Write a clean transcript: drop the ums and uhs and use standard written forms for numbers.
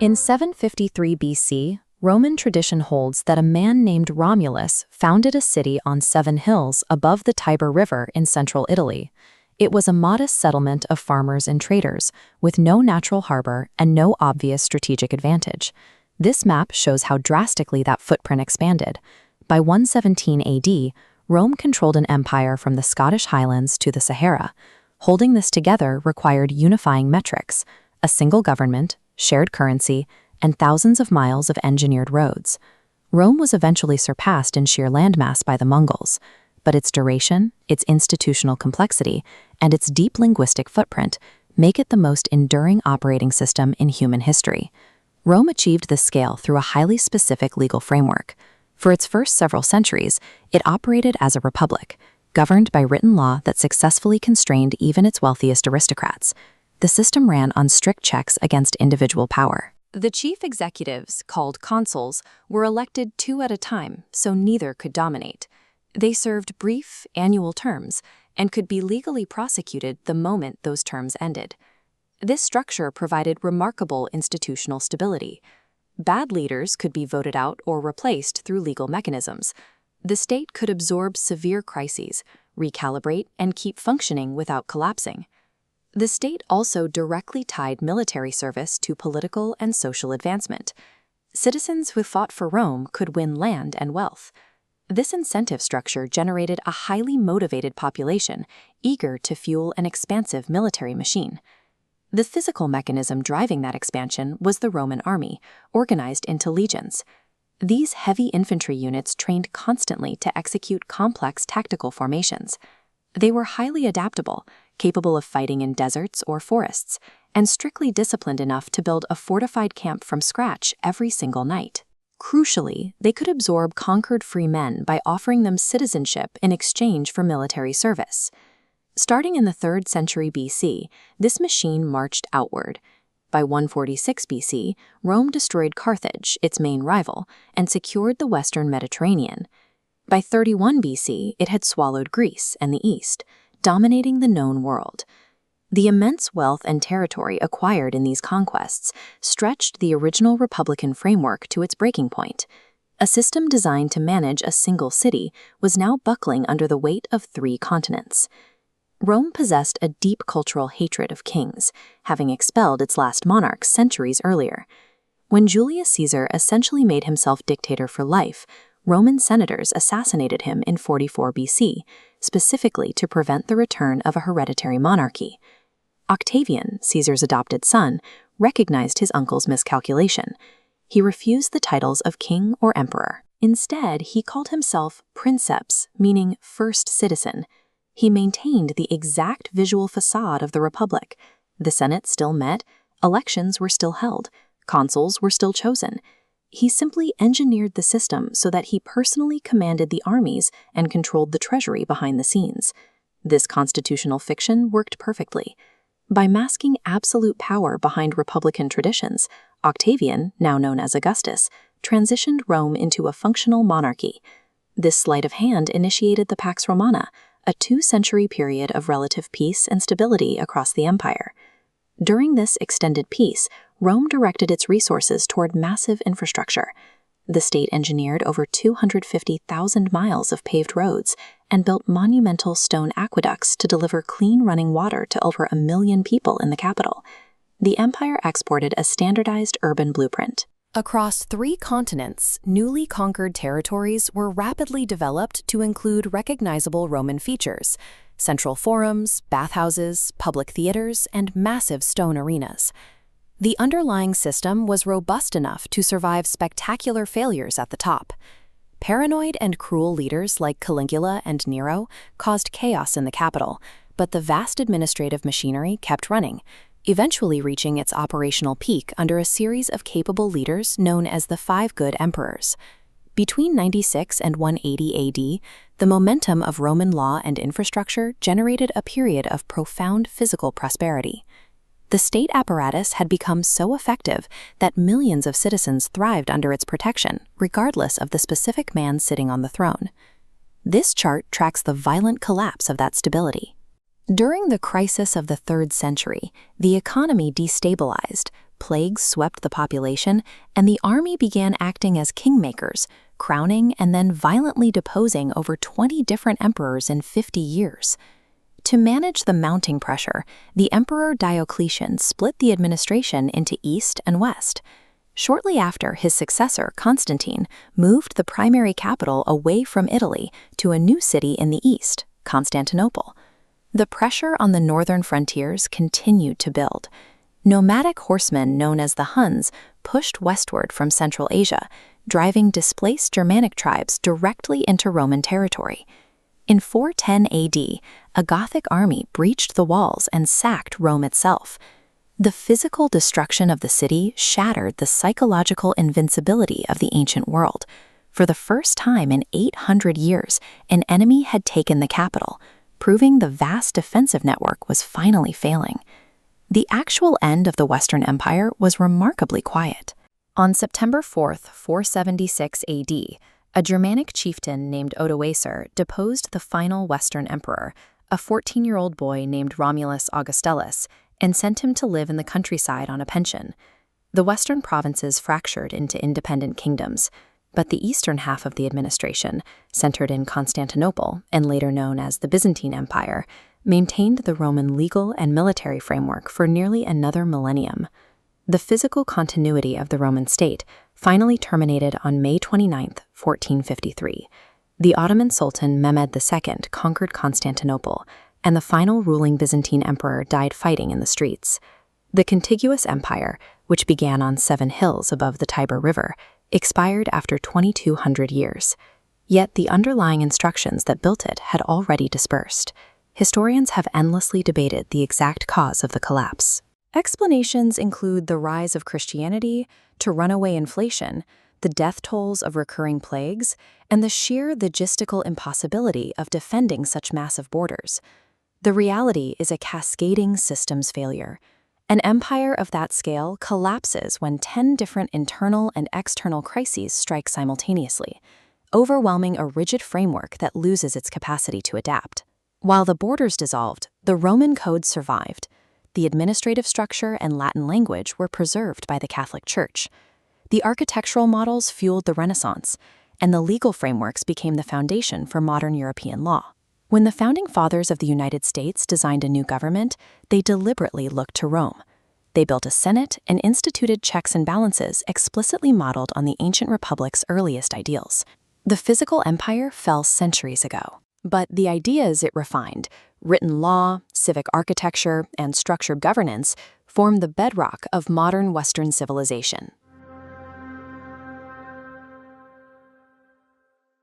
In 753 BC, Roman tradition holds that a man named Romulus founded a city on 7 hills above the Tiber River in central Italy. It was a modest settlement of farmers and traders, with no natural harbor and no obvious strategic advantage. This map shows how drastically that footprint expanded. By 117 AD, Rome controlled an empire from the Scottish Highlands to the Sahara. Holding this together required unifying metrics, a single government, shared currency, and thousands of miles of engineered roads. Rome was eventually surpassed in sheer landmass by the Mongols, but its duration, its institutional complexity, and its deep linguistic footprint make it the most enduring operating system in human history. Rome achieved this scale through a highly specific legal framework. For its first several centuries, it operated as a republic, governed by written law that successfully constrained even its wealthiest aristocrats. The system ran on strict checks against individual power. The chief executives, called consuls, were elected 2 at a time, so neither could dominate. They served brief, annual terms and could be legally prosecuted the moment those terms ended. This structure provided remarkable institutional stability. Bad leaders could be voted out or replaced through legal mechanisms. The state could absorb severe crises, recalibrate, and keep functioning without collapsing. The state also directly tied military service to political and social advancement. Citizens who fought for Rome could win land and wealth. This incentive structure generated a highly motivated population, eager to fuel an expansive military machine. The physical mechanism driving that expansion was the Roman army, organized into legions. These heavy infantry units trained constantly to execute complex tactical formations. They were highly adaptable, capable of fighting in deserts or forests, and strictly disciplined enough to build a fortified camp from scratch every single night. Crucially, they could absorb conquered free men by offering them citizenship in exchange for military service. Starting in the 3rd century BC, this machine marched outward. By 146 BC, Rome destroyed Carthage, its main rival, and secured the western Mediterranean. By 31 BC, it had swallowed Greece and the East, dominating the known world. The immense wealth and territory acquired in these conquests stretched the original republican framework to its breaking point. A system designed to manage a single city was now buckling under the weight of 3 continents. Rome possessed a deep cultural hatred of kings, having expelled its last monarchs centuries earlier. When Julius Caesar essentially made himself dictator for life, Roman senators assassinated him in 44 BC, specifically to prevent the return of a hereditary monarchy. Octavian, Caesar's adopted son, recognized his uncle's miscalculation. He refused the titles of king or emperor. Instead, he called himself princeps, meaning first citizen. He maintained the exact visual facade of the republic. The Senate still met, elections were still held, consuls were still chosen. He simply engineered the system so that he personally commanded the armies and controlled the treasury behind the scenes. This constitutional fiction worked perfectly. By masking absolute power behind republican traditions, Octavian, now known as Augustus, transitioned Rome into a functional monarchy. This sleight of hand initiated the Pax Romana, a 2-century period of relative peace and stability across the empire. During this extended peace, Rome directed its resources toward massive infrastructure. The state engineered over 250,000 miles of paved roads and built monumental stone aqueducts to deliver clean running water to over 1 million people in the capital. The empire exported a standardized urban blueprint. Across 3 continents, newly conquered territories were rapidly developed to include recognizable Roman features: central forums, bathhouses, public theaters, and massive stone arenas. The underlying system was robust enough to survive spectacular failures at the top. Paranoid and cruel leaders like Caligula and Nero caused chaos in the capital, but the vast administrative machinery kept running, eventually reaching its operational peak under a series of capable leaders known as the 5 Good Emperors. Between 96 and 180 AD, the momentum of Roman law and infrastructure generated a period of profound physical prosperity. The state apparatus had become so effective that millions of citizens thrived under its protection, regardless of the specific man sitting on the throne. This chart tracks the violent collapse of that stability. During the crisis of the 3rd century, the economy destabilized, plagues swept the population, and the army began acting as kingmakers, crowning and then violently deposing over 20 different emperors in 50 years. To manage the mounting pressure, the Emperor Diocletian split the administration into East and West. Shortly after, his successor, Constantine, moved the primary capital away from Italy to a new city in the east, Constantinople. The pressure on the northern frontiers continued to build. Nomadic horsemen known as the Huns pushed westward from Central Asia, driving displaced Germanic tribes directly into Roman territory. In 410 AD, a Gothic army breached the walls and sacked Rome itself. The physical destruction of the city shattered the psychological invincibility of the ancient world. For the first time in 800 years, an enemy had taken the capital, proving the vast defensive network was finally failing. The actual end of the Western Empire was remarkably quiet. On September 4, 476 AD, a Germanic chieftain named Odoacer deposed the final Western emperor, a 14-year-old boy named Romulus Augustulus, and sent him to live in the countryside on a pension. The western provinces fractured into independent kingdoms, but the eastern half of the administration, centered in Constantinople and later known as the Byzantine Empire, maintained the Roman legal and military framework for nearly another millennium. The physical continuity of the Roman state finally terminated on May 29, 1453. The Ottoman Sultan Mehmed II conquered Constantinople, and the final ruling Byzantine emperor died fighting in the streets. The contiguous empire, which began on 7 hills above the Tiber River, expired after 2,200 years. Yet the underlying instructions that built it had already dispersed. Historians have endlessly debated the exact cause of the collapse. Explanations include the rise of Christianity to runaway inflation, the death tolls of recurring plagues, and the sheer logistical impossibility of defending such massive borders. The reality is a cascading systems failure. An empire of that scale collapses when 10 different internal and external crises strike simultaneously, overwhelming a rigid framework that loses its capacity to adapt. While the borders dissolved, the Roman code survived. The administrative structure and Latin language were preserved by the Catholic Church. The architectural models fueled the Renaissance, and the legal frameworks became the foundation for modern European law. When the founding fathers of the United States designed a new government, they deliberately looked to Rome. They built a Senate and instituted checks and balances explicitly modeled on the ancient republic's earliest ideals. The physical empire fell centuries ago, but the ideas it refined, written law, civic architecture, and structured governance, form the bedrock of modern Western civilization.